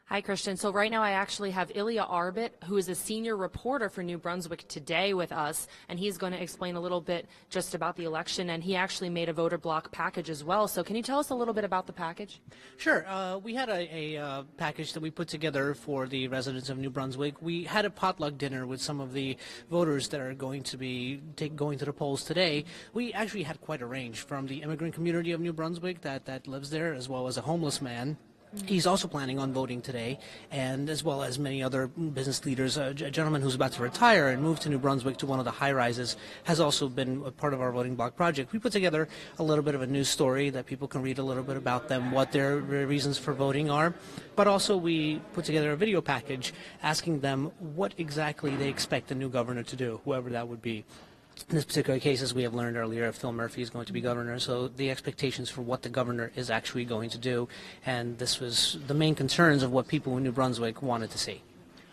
Hi, Christian. So right now I actually have Ilya Arbit, who is a senior reporter for New Brunswick Today with us, and he's going to explain a little bit just about the election, and he actually made a voter block package as well. So can you tell us a little bit about the package? Sure. We had a package that we put together for the residents of New Brunswick. We had a potluck dinner with some of the voters that are going to be going to the polls today. We actually had quite a range from the immigrant community of New Brunswick that lives there, as well as a homeless man. He's also planning on voting today, and as well as many other business leaders. A gentleman who's about to retire and move to New Brunswick to one of the high-rises has also been a part of our voting block project. We put together a little bit of a news story that people can read a little bit about them, what their reasons for voting are, but also we put together a video package asking them what exactly they expect the new governor to do, whoever that would be. In this particular case, as we have learned earlier, Phil Murphy is going to be governor, so the expectations for what the governor is actually going to do, and this was the main concerns of what people in New Brunswick wanted to see.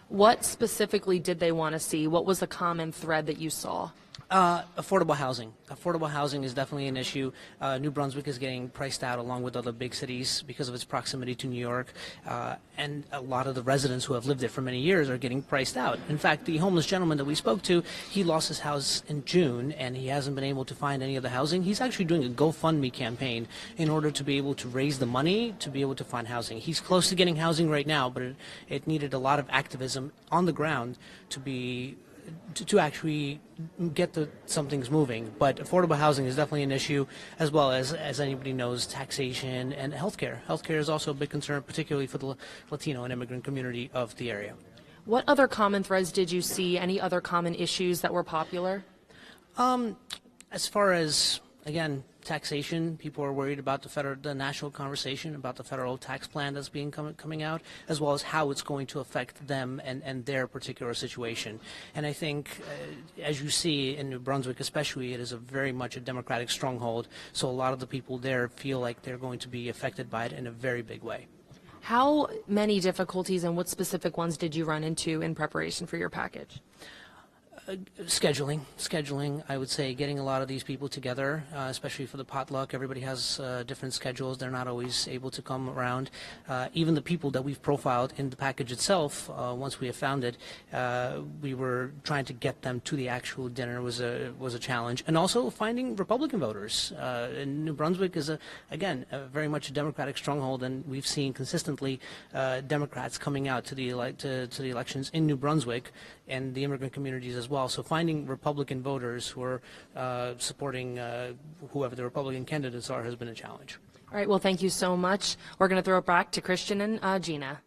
What specifically did they want to see? What was the common thread that you saw? Affordable housing. Affordable housing is definitely an issue. New Brunswick is getting priced out along with other big cities because of its proximity to New York, and a lot of the residents who have lived there for many years are getting priced out. In fact, the homeless gentleman that we spoke to, he lost his house in June and he hasn't been able to find any of the housing. He's actually doing a GoFundMe campaign in order to be able to raise the money to be able to find housing. He's close to getting housing right now, but it needed a lot of activism on the ground to actually get some things moving. But affordable housing is definitely an issue, as well as anybody knows, taxation and healthcare. Healthcare is also a big concern, particularly for the Latino and immigrant community of the area. What other common threads did you see? Any other common issues that were popular? As far as, again, taxation, people are worried about the national conversation about the federal tax plan that's coming out, as well as how it's going to affect them and their particular situation. And I think, as you see in New Brunswick especially, it is very much a Democratic stronghold, so a lot of the people there feel like they're going to be affected by it in a very big way. How many difficulties and what specific ones did you run into in preparation for your package? Scheduling, I would say, getting a lot of these people together, especially for the potluck. Everybody has different schedules. They're not always able to come around. Even the people that we've profiled in the package itself, once we have found it, we were trying to get them to the actual dinner was a challenge. And also finding Republican voters. And New Brunswick is, again, very much a Democratic stronghold, and we've seen consistently Democrats coming out to the elections in New Brunswick and the immigrant communities as well. So finding Republican voters who are supporting whoever the Republican candidates are has been a challenge. All right, well, thank you so much. We're going to throw it back to Christian and Gina.